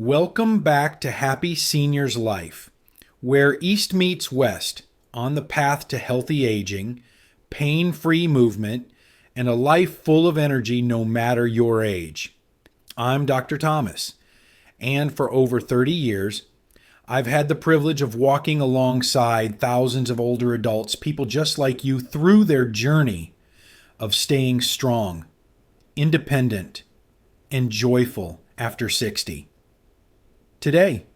Welcome back to Happy Seniors Life, where East meets West on the path to healthy aging, pain-free movement, and a life full of energy no matter your age. I'm Dr. Thomas, and for over 30 years, I've had the privilege of walking alongside thousands of older adults, people just like you, through their journey of staying strong, independent, and joyful after 60. Today,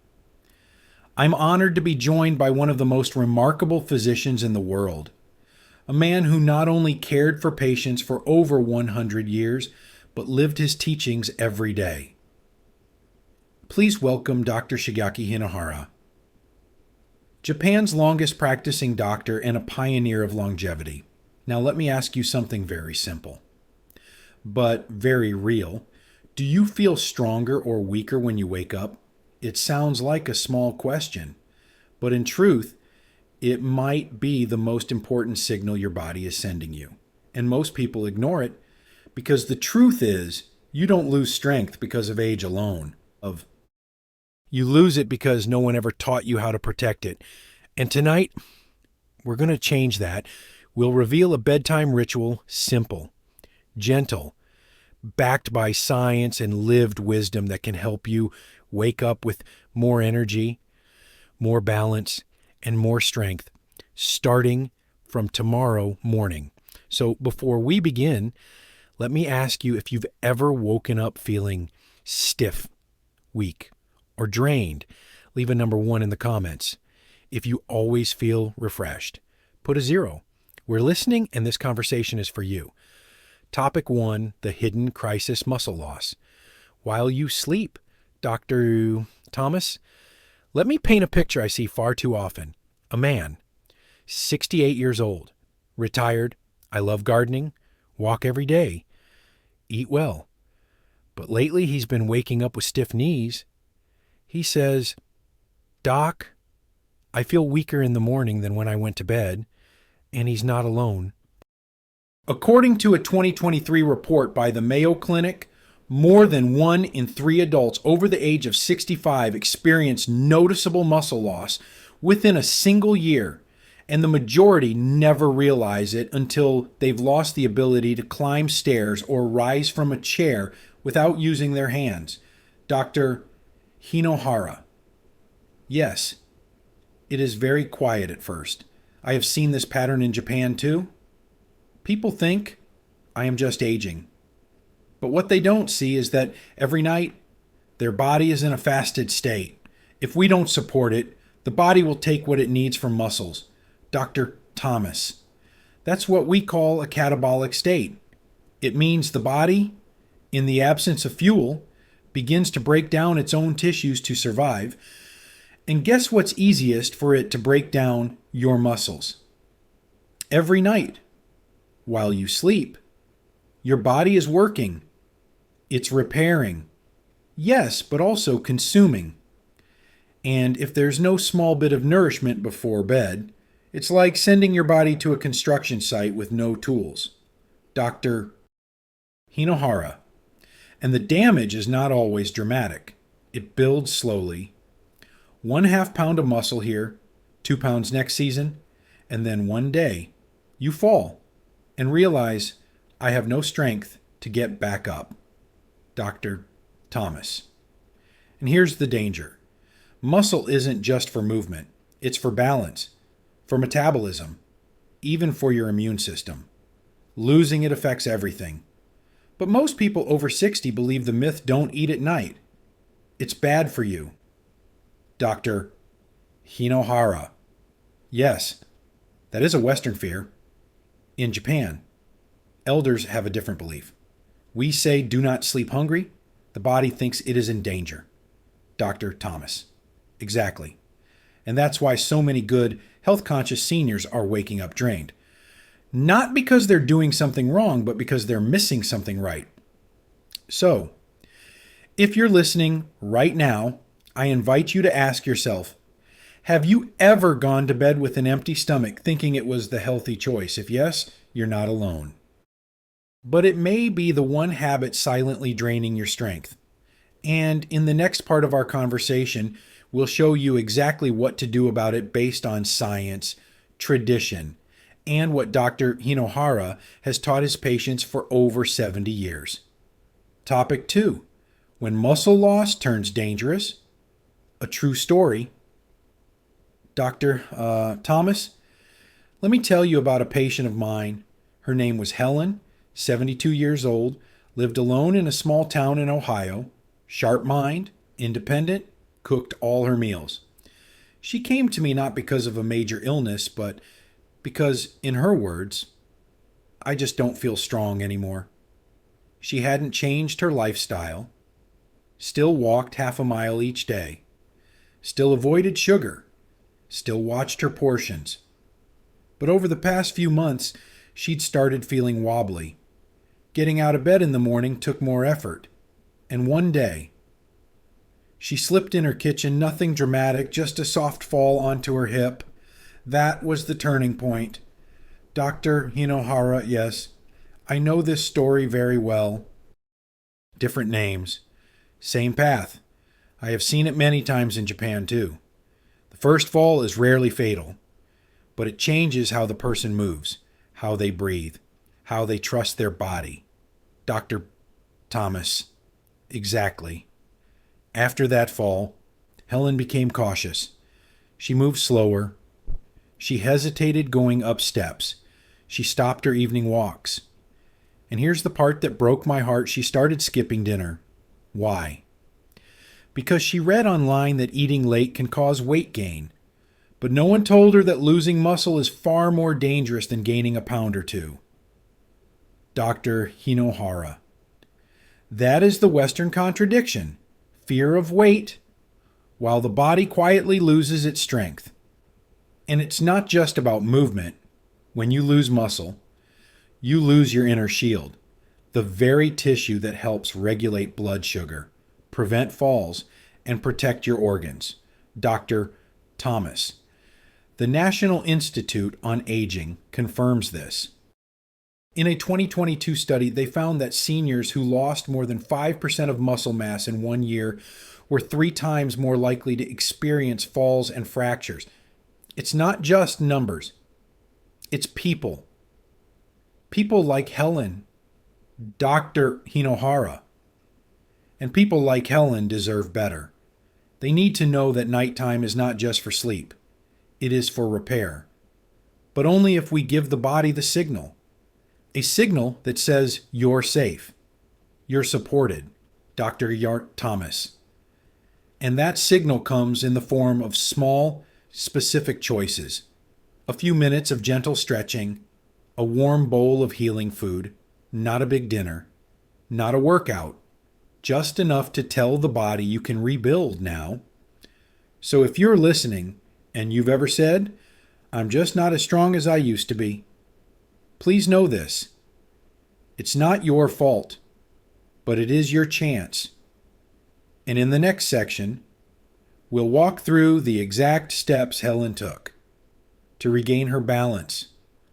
I'm honored to be joined by one of the most remarkable physicians in the world, a man who not only cared for patients for over 100 years, but lived his teachings every day. Please welcome Dr. Shigeaki Hinohara, Japan's longest practicing doctor and a pioneer of longevity. Now let me ask you something very simple, but very real. Do you feel stronger or weaker when you wake up? It sounds like a small question, but in truth, it might be the most important signal your body is sending you. And most people ignore it because the truth is you don't lose strength because of age alone. You lose it because no one ever taught you how to protect it. And tonight, we're going to change that. We'll reveal a bedtime ritual, simple, gentle, backed by science and lived wisdom that can help you wake up with more energy, more balance, and more strength, starting from tomorrow morning. So before we begin, let me ask you if you've ever woken up feeling stiff, weak, or drained. Leave a number 1 in the comments. If you always feel refreshed, put a 0. We're listening, and this conversation is for you. Topic 1, the hidden crisis muscle loss. While you sleep, Dr. Thomas, let me paint a picture I see far too often. A man, 68 years old, retired, I love gardening, walk every day, eat well. But lately he's been waking up with stiff knees. He says, "Doc, I feel weaker in the morning than when I went to bed," and he's not alone. According to a 2023 report by the Mayo Clinic, more than 1 in 3 adults over the age of 65 experience noticeable muscle loss within a single year, and the majority never realize it until they've lost the ability to climb stairs or rise from a chair without using their hands. Dr. Hinohara. Yes, it is very quiet at first. I have seen this pattern in Japan too. People think I am just aging. But what they don't see is that every night, their body is in a fasted state. If we don't support it, the body will take what it needs from muscles. Dr. Thomas. That's what we call a catabolic state. It means the body, in the absence of fuel, begins to break down its own tissues to survive. And guess what's easiest for it to break down? Your muscles. Every night, while you sleep, your body is working. It's repairing. Yes, but also consuming. And if there's no small bit of nourishment before bed, it's like sending your body to a construction site with no tools. Dr. Hinohara. And the damage is not always dramatic. It builds slowly. 1/2 pound of muscle here, 2 pounds next season, and then one day you fall and realize I have no strength to get back up. Dr. Thomas. And here's the danger. Muscle isn't just for movement. It's for balance, for metabolism, even for your immune system. Losing it affects everything. But most people over 60 believe the myth, "don't eat at night." It's bad for you. Dr. Hinohara. Yes, that is a Western fear. In Japan, elders have a different belief. We say do not sleep hungry. The body thinks it is in danger. Dr. Thomas. Exactly. And that's why so many good, health-conscious seniors are waking up drained. Not because they're doing something wrong, but because they're missing something right. So, if you're listening right now, I invite you to ask yourself, have you ever gone to bed with an empty stomach thinking it was the healthy choice? If yes, you're not alone. But it may be the one habit silently draining your strength. And in the next part of our conversation, we'll show you exactly what to do about it based on science, tradition, and what Dr. Hinohara has taught his patients for over 70 years. Topic 2: When muscle loss turns dangerous, a true story. Dr. Thomas, let me tell you about a patient of mine. Her name was Helen, 72 years old, lived alone in a small town in Ohio, sharp mind, independent, cooked all her meals. She came to me not because of a major illness, but because, in her words, I just don't feel strong anymore. She hadn't changed her lifestyle, still walked half a mile each day, still avoided sugar, still watched her portions. But over the past few months, she'd started feeling wobbly. Getting out of bed in the morning took more effort. And one day, she slipped in her kitchen, nothing dramatic, just a soft fall onto her hip. That was the turning point. Dr. Hinohara, yes, I know this story very well. Different names, same path. I have seen it many times in Japan too. The first fall is rarely fatal, but it changes how the person moves, how they breathe, how they trust their body. Dr. Thomas, exactly. After that fall, Helen became cautious. She moved slower. She hesitated going up steps. She stopped her evening walks. And here's the part that broke my heart. She started skipping dinner. Why? Because she read online that eating late can cause weight gain. But no one told her that losing muscle is far more dangerous than gaining a pound or two. Dr. Hinohara. That is the Western contradiction. Fear of weight, while the body quietly loses its strength. And it's not just about movement. When you lose muscle, you lose your inner shield, the very tissue that helps regulate blood sugar, prevent falls, and protect your organs. Dr. Thomas. The National Institute on Aging confirms this. In a 2022 study, they found that seniors who lost more than 5% of muscle mass in 1 year were 3 times more likely to experience falls and fractures. It's not just numbers. It's people. People like Helen, Dr. Hinohara. And people like Helen deserve better. They need to know that nighttime is not just for sleep. It is for repair. But only if we give the body the signal. A signal that says you're safe. You're supported. Dr. Yart Thomas. And that signal comes in the form of small, specific choices. A few minutes of gentle stretching, a warm bowl of healing food, not a big dinner, not a workout, just enough to tell the body you can rebuild now. So if you're listening and you've ever said, I'm just not as strong as I used to be, please know this. It's not your fault, but it is your chance. And in the next section, we'll walk through the exact steps Helen took to regain her balance,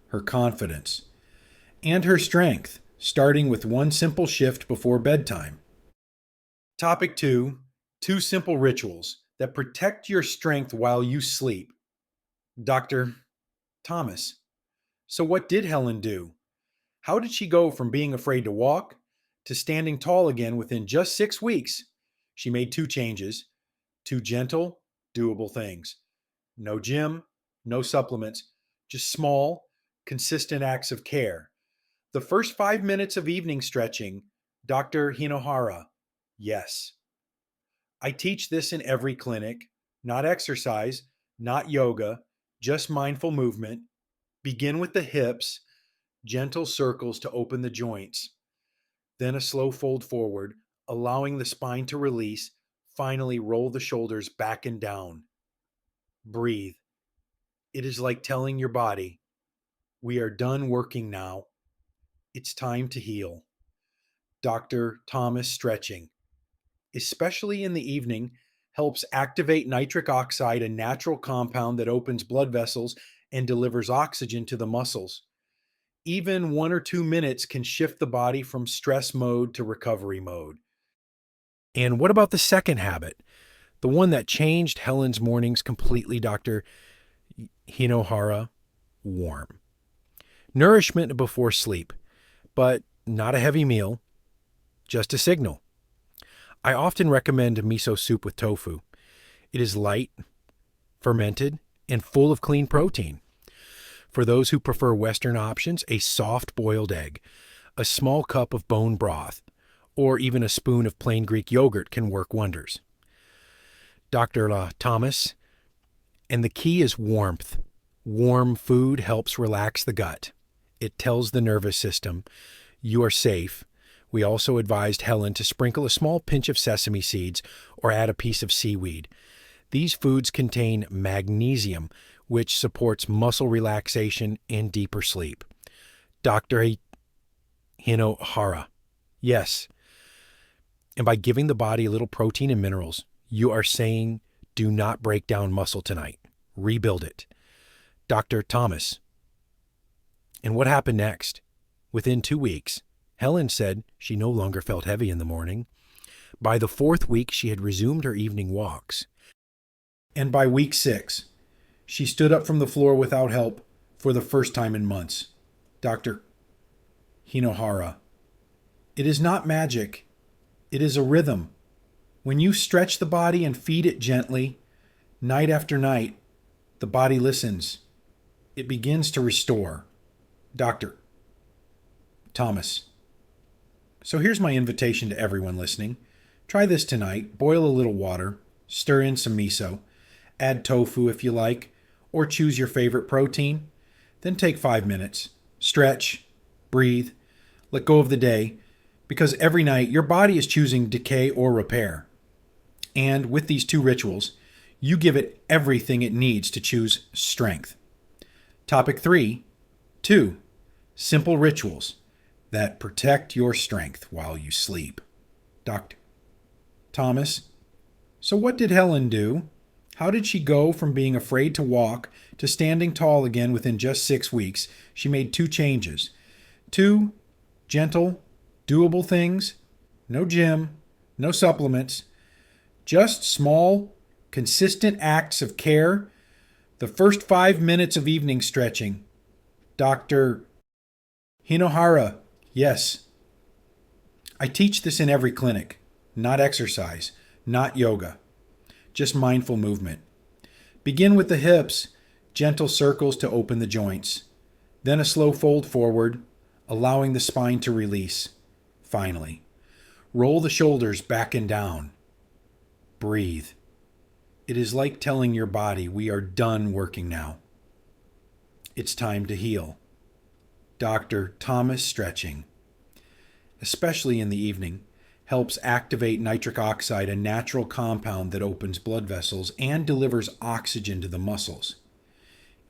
her confidence, and her strength, starting with one simple shift before bedtime. Topic 2: 2 simple rituals that protect your strength while you sleep. Dr. Thomas. So what did Helen do? How did she go from being afraid to walk to standing tall again within just 6 weeks? She made 2 changes, 2 gentle, doable things. No gym, no supplements, just small, consistent acts of care. The first 5 minutes of evening stretching, Dr. Hinohara. Yes. I teach this in every clinic, not exercise, not yoga, just mindful movement. Begin with the hips, gentle circles to open the joints, then a slow fold forward, allowing the spine to release. Finally, roll the shoulders back and down. Breathe. It is like telling your body, we are done working now. It's time to heal. Dr. Thomas stretching, especially in the evening, helps activate nitric oxide, a natural compound that opens blood vessels and delivers oxygen to the muscles. Even 1 or 2 minutes can shift the body from stress mode to recovery mode. And what about the second habit? The one that changed Helen's mornings completely, Dr. Hinohara? Warm. Nourishment before sleep, but not a heavy meal, just a signal. I often recommend miso soup with tofu. It is light, fermented, and full of clean protein. For those who prefer Western options, a soft boiled egg, a small cup of bone broth, or even a spoon of plain Greek yogurt can work wonders. Dr. Thomas, and the key is warmth. Warm food helps relax the gut. It tells the nervous system, you are safe. We also advised Helen to sprinkle a small pinch of sesame seeds or add a piece of seaweed. These foods contain magnesium, which supports muscle relaxation and deeper sleep. Dr. Hinohara. Yes. And by giving the body a little protein and minerals, you are saying, do not break down muscle tonight. Rebuild it. Dr. Thomas. And what happened next? Within 2 weeks, Helen said she no longer felt heavy in the morning. By the 4th week, she had resumed her evening walks. And by week 6, she stood up from the floor without help for the first time in months. Dr. Hinohara. It is not magic. It is a rhythm. When you stretch the body and feed it gently, night after night, the body listens. It begins to restore. Dr. Thomas. So here's my invitation to everyone listening. Try this tonight. Boil a little water, stir in some miso, add tofu if you like, or choose your favorite protein. Then take 5 minutes. Stretch, breathe, let go of the day, because every night your body is choosing decay or repair. And with these 2 rituals, you give it everything it needs to choose strength. Topic 3, 2 simple rituals that protect your strength while you sleep. Dr. Thomas. So what did Helen do? How did she go from being afraid to walk to standing tall again within just 6 weeks? She made 2 changes. 2 gentle, doable things. No gym, no supplements. Just small, consistent acts of care. The first 5 minutes of evening stretching. Dr. Hinohara. Yes. I teach this in every clinic. Not exercise, not yoga. Just mindful movement. Begin with the hips, gentle circles to open the joints. Then a slow fold forward, allowing the spine to release. Finally, roll the shoulders back and down. Breathe. It is like telling your body, we are done working now. It's time to heal. Dr. Thomas stretching, especially in the evening, helps activate nitric oxide, a natural compound that opens blood vessels and delivers oxygen to the muscles.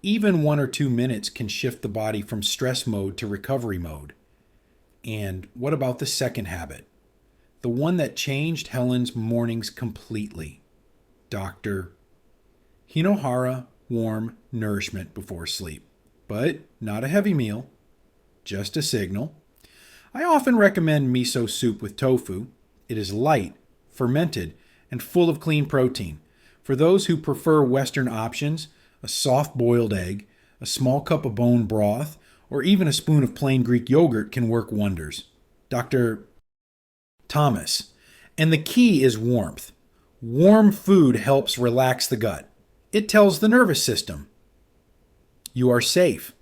Even 1 or 2 minutes can shift the body from stress mode to recovery mode. And what about the second habit? The one that changed Helen's mornings completely. Dr. Hinohara, warm nourishment before sleep. But not a heavy meal, just a signal. I often recommend miso soup with tofu. It is light, fermented, and full of clean protein. For those who prefer Western options, a soft boiled egg, a small cup of bone broth, or even a spoon of plain Greek yogurt can work wonders. Dr. Thomas. And the key is warmth. Warm food helps relax the gut. It tells the nervous system, you are safe.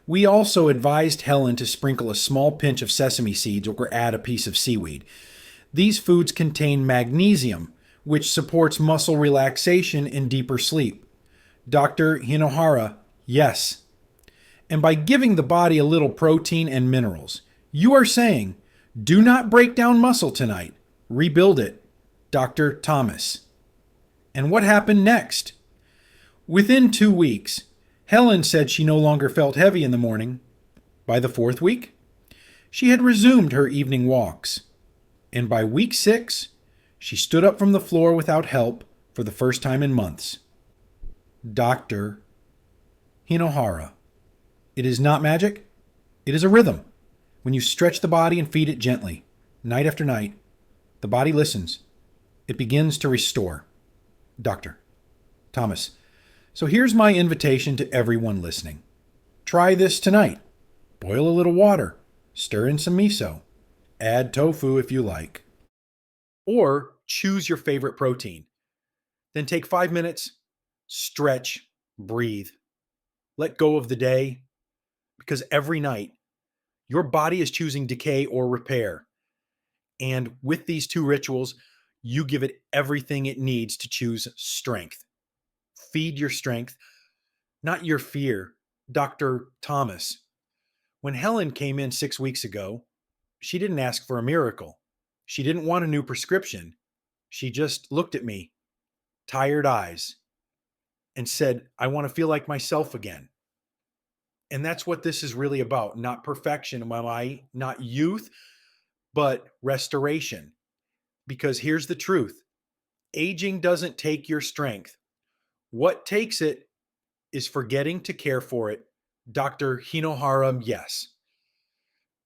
We also advised Helen to sprinkle a small pinch of sesame seeds or add a piece of seaweed. These foods contain magnesium, which supports muscle relaxation and deeper sleep. Dr. Hinohara, yes. And by giving the body a little protein and minerals, you are saying, do not break down muscle tonight. Rebuild it. Dr. Thomas. And what happened next? Within 2 weeks, Helen said she no longer felt heavy in the morning. By the 4th week, she had resumed her evening walks. And by week 6, she stood up from the floor without help for the first time in months. Dr. Hinohara. It is not magic. It is a rhythm. When you stretch the body and feed it gently, night after night, The body listens. It begins to restore. Dr. Thomas. So here's my invitation to everyone listening. Try this tonight. Boil a little water. Stir in some miso. Add tofu if you like. Or choose your favorite protein. Then take 5 minutes, stretch, breathe. Let go of the day, because every night your body is choosing decay or repair. And with these two rituals, you give it everything it needs to choose strength. Feed your strength, not your fear. Dr. Thomas, when Helen came in 6 weeks ago, she didn't ask for a miracle. She didn't want a new prescription. She just looked at me, tired eyes, and said, I want to feel like myself again. And that's what this is really about. Not perfection, not youth, but restoration. Because here's the truth. Aging doesn't take your strength. What takes it is forgetting to care for it. Dr. Hinohara, yes.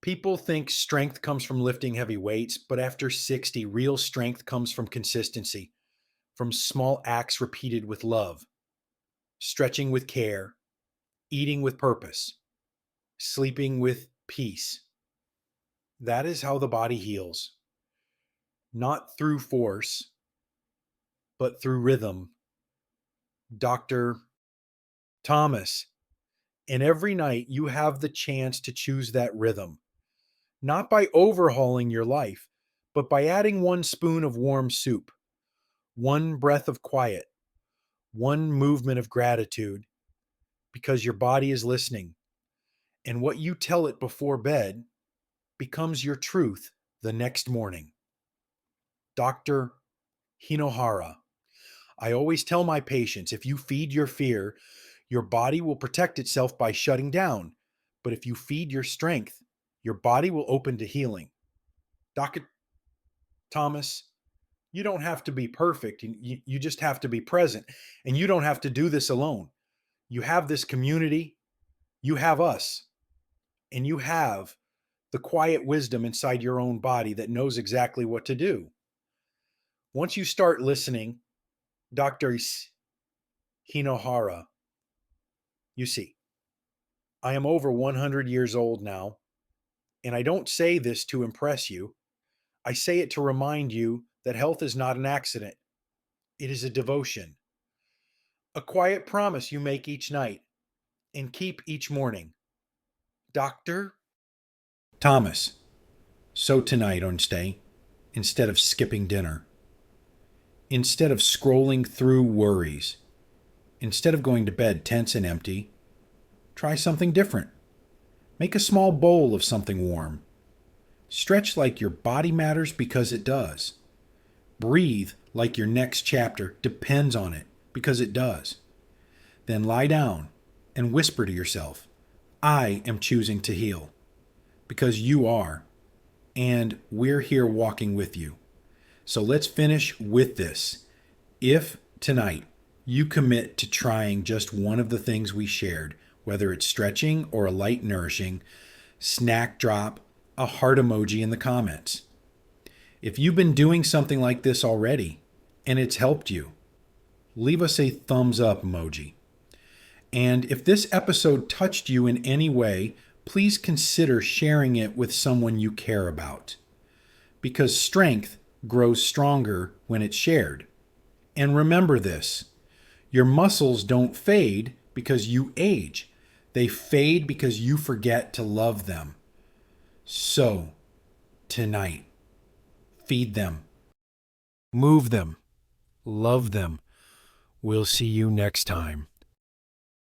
People think strength comes from lifting heavy weights, but after 60, real strength comes from consistency, from small acts repeated with love, stretching with care, eating with purpose, sleeping with peace. That is how the body heals. Not through force, but through rhythm. Dr. Thomas, and every night you have the chance to choose that rhythm, not by overhauling your life, but by adding 1 spoon of warm soup, 1 breath of quiet, 1 movement of gratitude, because your body is listening. And what you tell it before bed becomes your truth the next morning. Dr. Hinohara, I always tell my patients, if you feed your fear, your body will protect itself by shutting down. But if you feed your strength, your body will open to healing. Dr. Thomas, you don't have to be perfect. You just have to be present. And you don't have to do this alone. You have this community. You have us. And you have the quiet wisdom inside your own body that knows exactly what to do. Once you start listening, Dr. Hinohara, you see, I am over 100 years old now, and I don't say this to impress you. I say it to remind you that health is not an accident. It is a devotion, a quiet promise you make each night and keep each morning. Dr. Thomas, so tonight on Stay, instead of skipping dinner, instead of scrolling through worries, instead of going to bed tense and empty, try something different. Make a small bowl of something warm. Stretch like your body matters because it does. Breathe like your next chapter depends on it because it does. Then lie down and whisper to yourself, I am choosing to heal because you are, and we're here walking with you. So let's finish with this. If tonight you commit to trying just one of the things we shared, whether it's stretching or a light nourishing, snack drop a heart emoji in the comments. If you've been doing something like this already and it's helped you, leave us a thumbs up emoji. And if this episode touched you in any way, please consider sharing it with someone you care about. Because strength grows stronger when it's shared. And remember this, your muscles don't fade because you age. They fade because you forget to love them. So, tonight, feed them, move them, love them. We'll see you next time.